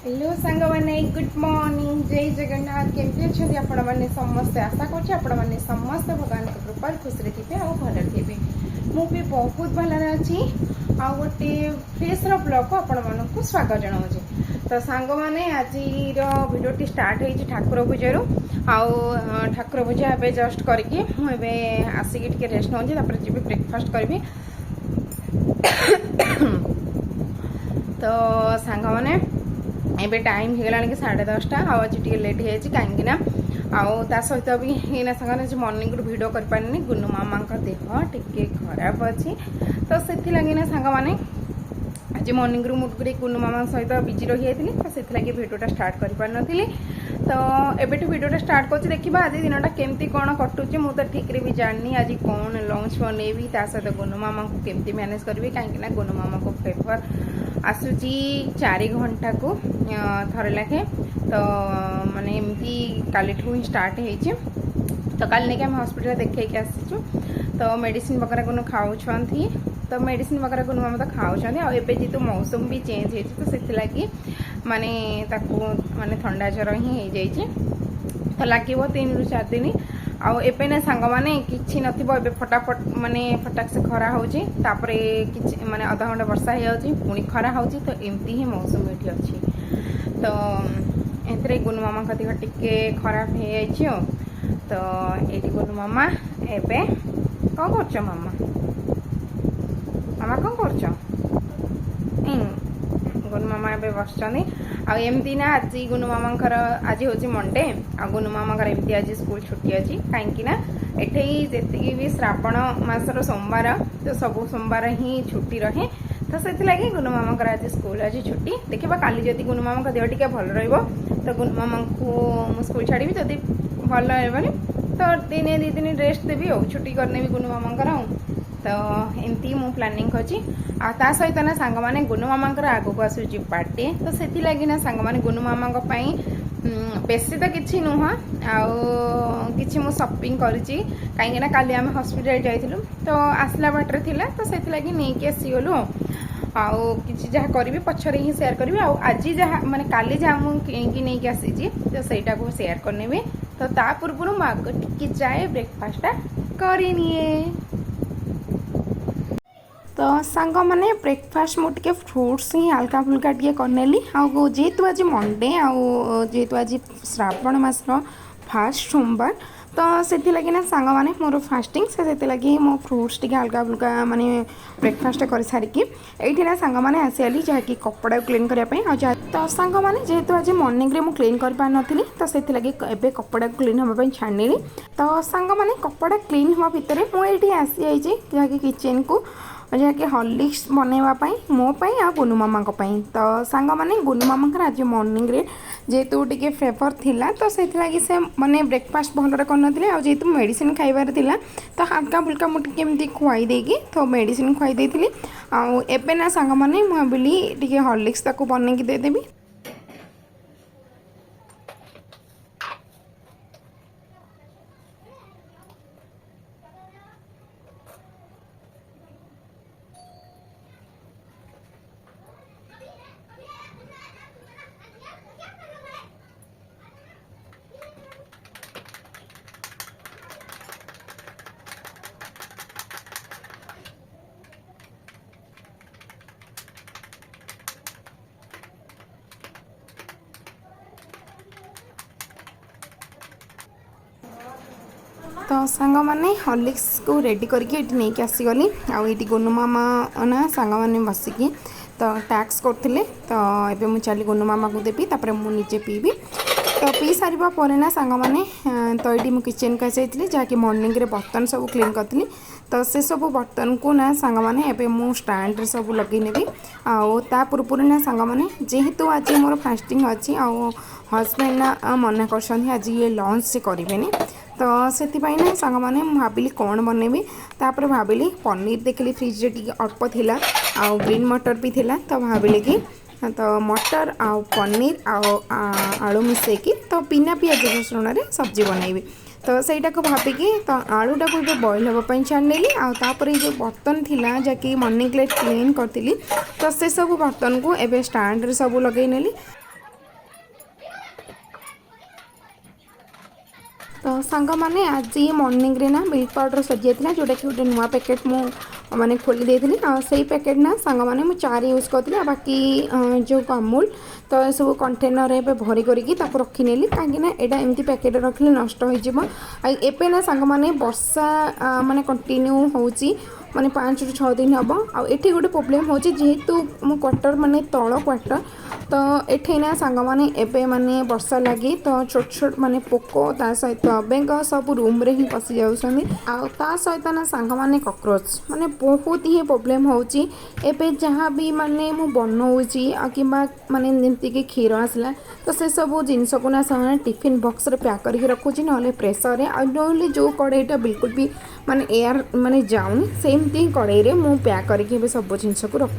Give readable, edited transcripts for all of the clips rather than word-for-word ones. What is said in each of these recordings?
Hello सांग मैंने good morning जय जगन्नाथ केमती अच्छा आपण मैंने समस्ते आशा कर समस्त भगवान कृपा खुशी थे आ भले थे मुझे बहुत भलरे अच्छी आ गोटे फ्रेश्र ब्लॉग को आपण मानक स्वागत जनाऊे तो सांग मैंने आज भिडियोटी स्टार्ट हो ठाकुर पूजा ठाकुर पूजा ए जस्ट करके मुझे आसिक रेस्ट नौ जी ब्रेकफास्ट करी तो सांग मैंने एबे टाइम हो गला कि 10:30 आज टी लेट हो कहीं सहित भी ये सागर मॉर्निंग भिड कर पारे गुनु मामा देह टिके खराब अच्छी तो से लगी सांग मैंने आज मॉर्निंग मुझे गुनु मामा सहित बिजी रही जाती तो से भिडियोटा स्टार्ट कर पार नी तो एबेठू भिडियोटा स्टार्ट कर देखा आज दिनटा केमती कौन कटुचे मुझे तो ठीक भी जाननी आज कौन लंच बनैबी सहित गुनु मामा को केमती मैनेज करी कहीं गुनु मामा को पेपर आसूची 4 घंटा को थरे लाखे तो माने एमती काली ही स्टार्ट हो तो काली नहीं आम हॉस्पिटल देखा आसीचु तो मेडिसिन वगैरह को खाऊ तो मेडिसिन वगैरह को मामा तो खाऊँ आए जेहतु मौसम भी चेंज हो तो से लगी माने माने ठंडा ज्वर ही हो तो लगे 3 ରୁ 4 दिन आबे ना सांग मैंने कि नए फटाफट माने फटाक से खरा हो माने आधा घंटा वर्षा हो पुणी खरा हो तो एमती ही मौसम ये अच्छी तो ए गुनु मामा का देह टिके खराब हो तो ये गुनु मामा एबे कौन कर मामा मामा कौन कर गुनु मामा एबे बस आमती ना आज गुनु मामा आज हूँ मंडे आ गुनु मामा एमती आज स्कूल छुट्टी अच्छी कहीं एठे जी भी श्रावण मासर सोमवार तो सब सोमवार ही छुट्टी रहे तो से लगे गुनु मामा आज स्कूल आज छुट्टी देखा काली जदि गुनु मामा देह टी भल तो गुनु मामा को स्कूल छाड़ी जदि भल रही तो दिने 2 दिन रेस्ट देवी और छुट्टी करने भी गुनु मामा तो एमती मु प्लानिंग अच्छी आ सहित ना सांग मैंने गुनु मामा आग को आसूँ बर्थडे तो से लगी ना सांग मैंने गुनु मामा बेसी तो किसी नुह कि शॉपिंग करी कहीं काली आम हॉस्पिटल जाइलु तो आसला बाटर थिला तो से लगी नहीं आसीगलु आउ कि जहाँ करी पछरे ही शेयर करी आज जहाँ माने काली जहाँ मुझे नहीं आसी तो सहीटा को शेयर करने तो ता पूर्व मुझे टिके जाए ब्रेकफास्टा करनिए तो सांग मैंने ब्रेकफास्ट मुझे फ्रुट्स ही हल्का फुल्का टे करनेली जेहेतु आज मंडे जेहेतु आज श्रावण मास फास्ट सोमवार तो से लगी ना सांग मैंने मोर फास्टिंग से लगी मो फ्रुट्स टे हल्का फुल्का माने ब्रेकफास्ट कर सारिकी ये ना सांग मैंने आसली जहाँकि कपड़ा क्लीन करने तो सांग मैंने जेहेतु आज मॉर्निंग रे मु क्लीन कर पार नथी तो से लगी एबे कपड़ा क्लीन होगा छाड़ी तो सांग मैंने कपड़ा क्लीन हुआ भितर मुझे आसी जाइए जहाँकि किचन को जहाँकि हॉर्लिक्स बनवाई मोपाई आ गुनु मामा तो सांग मैंने गुनु मामा आज मॉर्निंग रे जेहेतु टिके फेवर थिला तो से लगी से माने ब्रेकफास्ट भलरे करनथिले आ जेहेतु मेडिसिन खाइबार थिला तो हल्का फुल्का मुझे केमती खुआई देगी तो मेडिसिन खुआई देथिली आ एबे ना सांग मैंने भाविली टिके हॉर्लिक्स ताको बनैकी देदेवी तो सांग मैंने हॉर्लिक्स को रेडी करके नहीं आसीगली आईटी गुनु मामा ना सांग मैंने बसिकी तो टैक्स करते तो ये मुझे चली गुनु मामा को देवी तापर मुझे पीबी तो पी सारा पर ना सांग मैंने तो ये मुझे किचन को आसाई जहाँकि मॉर्निंग रे बर्तन सब क्लीन करी तो से सब बर्तन को ना सांग मैंने एबे मु स्टैंड सब लगे नेबी आ पूर्व ना सांग मैंने जेहेतु आज मोर फास्टिंग अच्छी हजबैंड ना मना कर आज ये लंच से करें तो से ना सांग मैंने भाविली कौन बनैबी तापर भाविली पनीर देखली फ्रिज रे टिके अल्प थिला आ ग्रीन मटर भी थिला तो भाविली कि तो मटर आ पनीर आलू मिसेकी तो बिना पियाज रसुण सब्जी बनैबी तो सहीटा को भाविकी तो आलूटा को बॉइल हाँपाई छाड़ी आपर जो बर्तन थिला जहाँकि मॉर्निंग क्लीन करी तो से सब बर्तन को एबे स्टैंड रे सब लगे नेली तो सांग मैंने आज मॉर्निंग रे ना मिल्क पाउडर सजी था जोटा कि गोटे नुआ पैकेट मु मैंने खोली देती से पैकेट ना सांग मैंने मुझे 4 यूज करी बाकी जो अमूल तो सब कंटेनर एवं भरी करके रखीनेली कहीं यहाँ एमती पैकेट रखिले नष्ट हो ना सांग मैंने वर्षा माने कंटिन्यू होची माने 5 ରୁ 6 दिन हम आठी गोटे प्रोब्लेम हो जेहेतु मो क्वार्टर माने तल क्वार्टर तो एठी ना सांग माने एबे माने वर्षा लगी तो छोट छोट माने पोको ता सहित बेंग सब रूम रे ही पसी जाउछनी आ ता सहित ना सांग माने कॉकरोच माने बहुत ही प्रोब्लेम होची एबे जहाँ भी माने मु बनौची आ किबा माने जेमती कि खीर आसला तो से सब जिनस को ना से टिफिन बॉक्स रे पैक करके रखुची नले प्रेशर रे आ नले जो कड़ाईटा बिल्कुल भी माने एयर माने जाउनी सेमती कड़ाई रे मु पैक करके सब जिनस को रख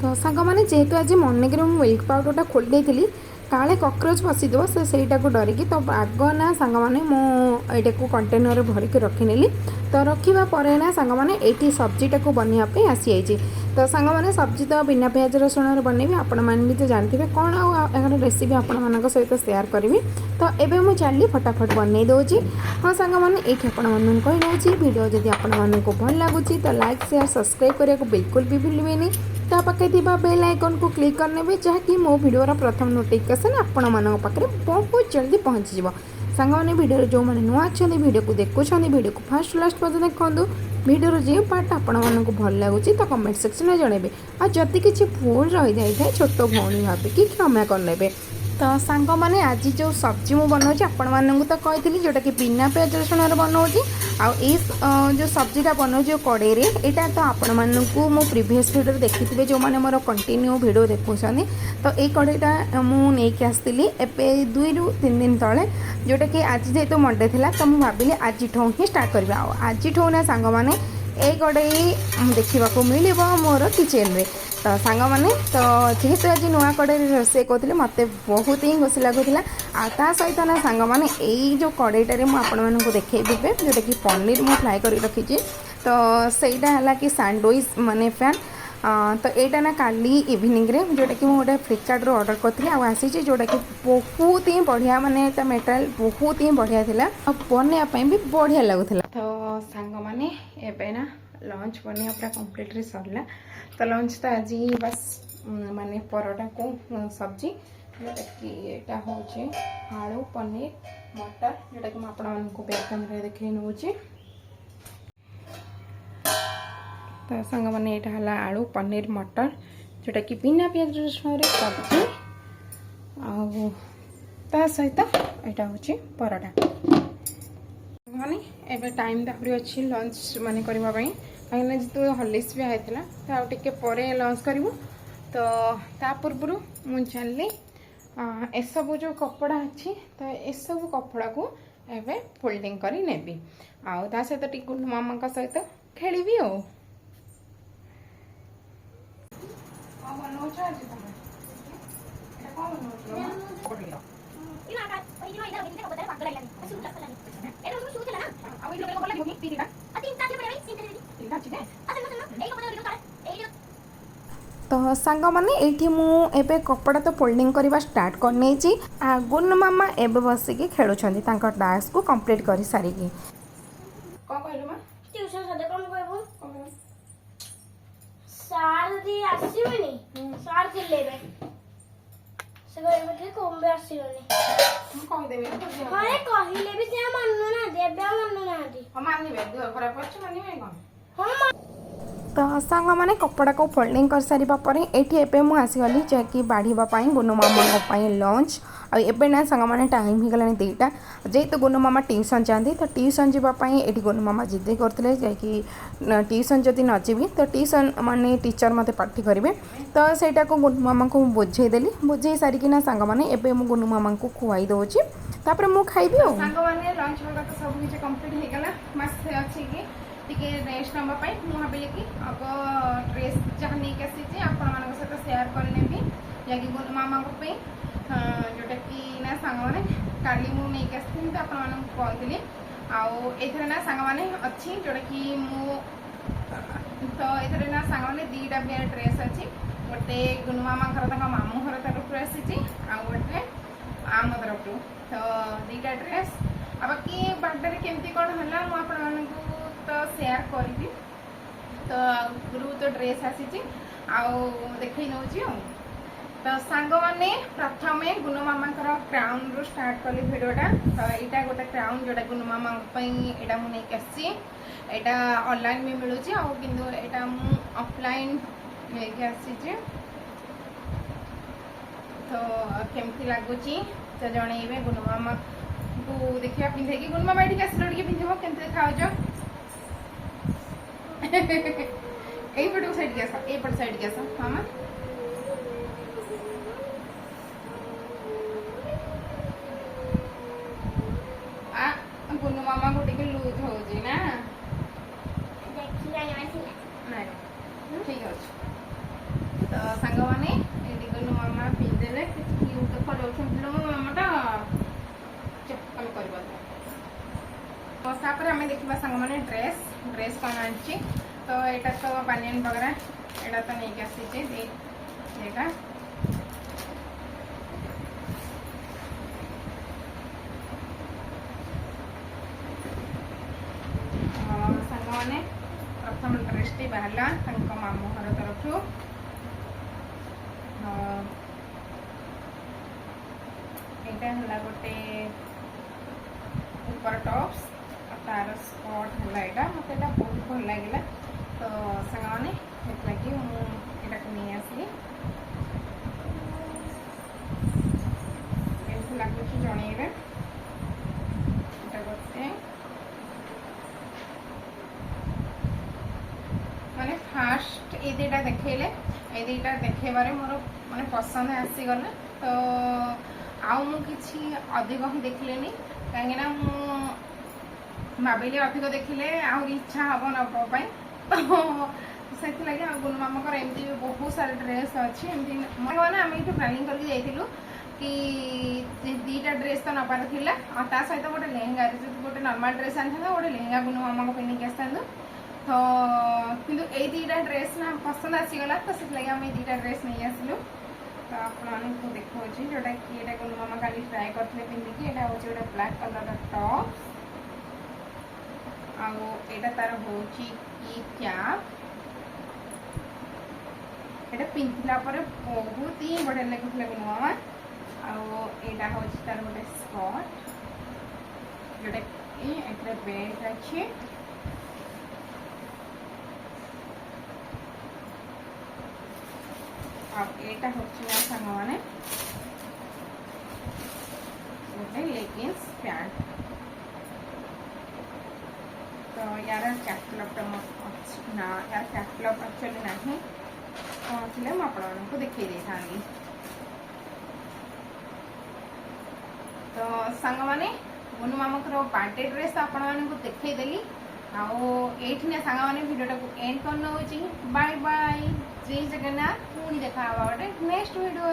तो सांग मैंने जेहेतु आज मॉर्निंग रे मिल्क पाउडरटा खोली देती काले कॉकरोच पशिद से डरिकी तो आग ना सांग मैंने मुझे कंटेनर भरिक रखिनेली तो रखा पर ना सांग मैंने ये सब्जीटा को बनवाई आसी जाइए तो सांग मैंने सब्जी तो बिना प्याज रसुण बनैबी आपण मैंने भी तो जानते कौन आर रेसिपी आपण मान सहित सेयार करी तो एबे मुझे चली फटाफट बनई दूसरी हाँ सांग मैंने ये आपण कही दूसरी वीडियो जदि आपण को भल लगुच तो लाइक शेयर सब्सक्राइब करने को बिल्कुल भी भूलें ता पाखे बेल आइकन को क्लिक करने जहाँकि मो वीडियोर प्रथम नोटिफिकेशन आपण मान पाखे बहुत जल्दी पहुँची जाव सांग मैंने वीडियो जो मैंने नुआ अच्छा वीडियो को देखुं वीडियो को फास्ट लास्ट पर्यटन देखूँ वीडियोर जो पार्ट आपण मानक भल लगुच तो कमेंट सेक्शन में जनइबे आ जदि किसी भूल रही जाए छोट भौणी भाविकी क्षमा करने तो सांग मैंने आज जो सब्जी मु बनाऊँ आपण मानक तो कही जोटा कि बिना प्याज रसुण बनाऊँ जो सब्जीटा बनाऊँ जो कड़े यहाँ तो आपण मानक मो प्रीवियस वीडियो देखी जो मैंने मोर कंटिन्यू वीडियो देखुं तो ये कड़ेटा मुझे आसती एवं 2 ରୁ 3 दिन तले जोटा कि आज जेहेतु मंडे था तो मुझे भाविली आज ही स्टार्ट करवा आज ना सांग मैंने ये कड़े देखा मिल मोर किचेन रे तो सांग मैंने तो जेहेतु आज नुआ कड़े रोसे कहते मत बहुत ही खुशी लगुला आ सहित ना सांग मैंने यही जो कड़ेटारे मुझे देखी जोटा कि पनीर मुझे फ्राए कर रखी तो सहीटा है कि सैंडविच माने फैन तो यहाँ ना काली इवनिंग रे जोटा कि मुझे फ्लिपकार्ट रू ऑर्डर करी आसी जोटा कि बहुत ही बढ़िया माने मटेरियल बहुत ही बढ़िया था बनवाई भी बढ़िया लगुला तो सांग मैंने एबे ना लंच बनवा पूरा कंप्लीट सरला तो लंच तो आज बस माने परोटा को सब्जी जोटा कि यहाँ हूँ आलू पनीर मटर जोटा कि आपको बैक कैमेरा देखी नौ तो सांग मैंने यहाँ है आलू पनीर मटर जोटा कि बिना प्याज रसुण सब्जी आ सहित यहाँ हूँ परोटा मैंने एवं टाइम तापरी अच्छी लंच माने करने कहीं जो हॉर्लिक्स भी आईला तो आगे पर लंच करूँ तो ता पूर्व मुझे चलली एसबू जो कपड़ा अच्छी तो एसबू कपड़ा को एवं फोल्डिंग करी नेबी आ सहित टी गुलू मामा सहित खेली आ तो सांग मैंने ये मुझे कपड़ा तो फोल्डिंग करवा स्टार्ट करनी गुन मामा एवं बसिकी खेलुंट टास्क को कंप्लीट कर सारिकी तो सांग मैंने कपड़ा को फोल्डिंग कर सारी ये मुझे आसीगली जैकि बाढ़ापी गुनु मामा लंच आबे ना सांग मैंने टाइम हो गला 2टा जेहेतु गुनु मामा ट्यूशन जाती तो ट्यूशन जावाई ये गुनु मामा जिद करते जैकि ट्यूशन जदि न जी तो ट्यूशन माने टीचर मत पार्टी करेंगे तो सहीटा को गुनु मामा को बुझेदेली बुझे सारिकिना सांग मैंने एबे मु गुनु मामा को खुआई दूची तापर मु खाइबी आ सांग मैंने लंच वगैरह तो सब कुछ कंप्लीट हो गला मस्त अच्छी कि टिके रेस्ट नापी मुझे भाविली कि अब ड्रेस जहाँ नहीं आसी आपण सहित सेयार करनेबी जैकि गुनु मामा जोटा कि ना सांग मैंने काली मुझे आसती तो आपण कहती आउ ना सांग मैंने अच्छी जोटा कि तो ये ना सांग मैंने 2टा भी ड्रेस अच्छी गोटे गुनु मामा मामू घर तरफ आसी गोटे आम तरफ तो 2टा ड्रेस बाकी बर्थडे केमती कौन है तो शेयर करी तो आगु तो ड्रेस आसी देख नौ तो सांग मैंने प्रथम गुनु मामा क्राउन रू स्टार्ट कली भिडटा तो यहाँ गोटे क्राउन जोटा गुनु मामा यहाँ मुझे आसी यहाँ ऑनलाइन भी मिलूँ किंतु ऑफलाइन लेके आसी तो केमती लगुच तो जनइबे गुनु मामा को देखिए पिंधे गुनु मामा ये आस पिंध केमती देखा यहीपट साइड के आस यहीपट साइड के आस मामा गुनु मामा को टिके लूज हो ना ठीक अच्छे तो सांग मैंने गुनु मामा पिंधे देखा मामाटा चप्पल कर आम देखा सांग मैंने ड्रेस ड्रेस कौन आनी तो यहाँ तो बानियन वगैरह यहाँ तो नहीं आसी यहाँ सांग मैंने प्रथम ड्रेस टी बाहर मामू घर तरफ यहाँ गोटे ऊपर टॉप्स तार स्कर्ट है यहाँ मत बहुत भल लगे तो सांग मैंने लगी मुझे नहीं आसली लगुच जनइबे गोटे माने फास्ट ये दुटा देखले ये दुटा देखेबारे मोर माने पसंद आसीगला तो आउ मु किछि अधिक ही देखलेनी कहीं भाविली अधिक देखिले आहरी इच्छा हम नापी तो से गुनु मामा एमती बहुत सारा ड्रेस अच्छी एमती मैंने आम ये प्लानिंग करके जाइलु कि दीटा ड्रेस तो नबार थिला और ता सहित गोटे लेहेंगा गोटे नॉर्मल ड्रेस आनी गोटे लेहेंगा गुनु मामा को पिंधिक आसता तो किंतु ये दुटा ड्रेस ना पसंद आसीगला तो से आम ये दुटा ड्रेस नहीं आसलु तो आपको देखा जोटा कि ये गुनु मामा काली ट्राए करते पिंधिकी यहाँ हूँ गोटे ब्लैक कलर टॉप आटा तार हूँ कैप ये पिंधला बहुत ही बढ़िया लगुला गुनु मामा आटा हूँ तार गोटे स्कर्ट जोटा बेल्ट अच्छे यहाँ हूँ सांग मैंने गोटे लेगिंग्स पैंट तो यार कैटलॉग ना यार कैटलॉग एक्चुअली ना कौन थी आपको देखी था तो सांग मैंने गुनु मामा बर्थडे ड्रेस आपको देखईदेली आई सांग मैंने भिडियो को एंड कर नौ बाय बाय जय जगन्नाथ पुणी देखा गोटे नेक्स्ट वीडियो।